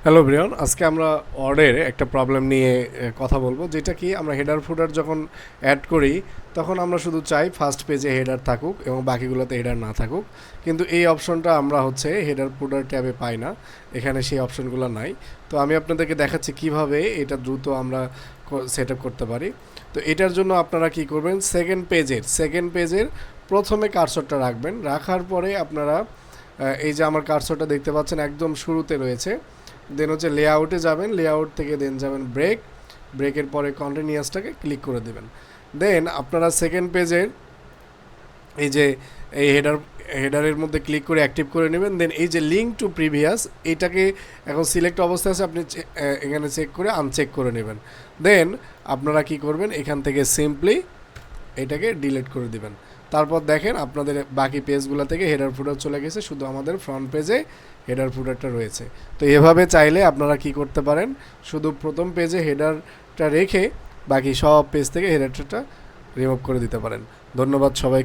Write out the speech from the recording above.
Hello Brian, আজকে আমরা অর্ডের একটা প্রবলেম নিয়ে কথা বলবো, যেটা কি আমরা হেডার ফুডার যখন অ্যাড করি তখন আমরা শুধু চাই ফার্স্ট পেজে হেডার থাকুক এবং বাকিগুলোতে হেডার না থাকুক। কিন্তু এই অপশনটা আমরা হেডার ফুডার ট্যাবে পাই না, এখানে সেই অপশনগুলো নাই। তো আমি আপনাদেরকে দেখাচ্ছি কিভাবে এটা দ্রুত আমরা সেট আপ করতে পারি। তো এটার জন্য আপনারা কি করবেন, সেকেন্ড পেজের প্রথমে কার্সরটা রাখবেন। রাখার পরে আপনারা এই যে আমার কার্সরটা দেখতে পাচ্ছেন একদম শুরুতে রয়েছে, দেন লেআউটে যাবেন, লেআউট থেকে দেন যাবেন ব্রেকের পরে কন্টিনিউয়াসটাকে ক্লিক করে দেবেন। দেন আপনারা সেকেন্ড পেজের এই যে এই হেডারের মধ্যে ক্লিক করে অ্যাক্টিভ করে নেবেন। দেন এই যে লিঙ্ক টু প্রিভিয়াস, এইটাকে এখন সিলেক্ট অবস্থায় আছে, আপনি এখানে চেক করে আনচেক করে নেবেন। দেন আপনারা কি করবেন, এখান থেকে সিম্পলি এটাকে ডিলিট করে দিবেন। তারপর দেখেন আপনাদের বাকি পেজগুলো থেকে হেডার ফুডার চলে গেছে, শুধু আমাদের ফ্রন্ট পেজে হেডার ফুডারটা রয়েছে। তো এভাবে চাইলে আপনারা কি করতে পারেন, শুধু প্রথম পেজে হেডারটা রেখে বাকি সব পেজ থেকে হেডারটা রিমুভ করে দিতে পারেন। ধন্যবাদ সবাই।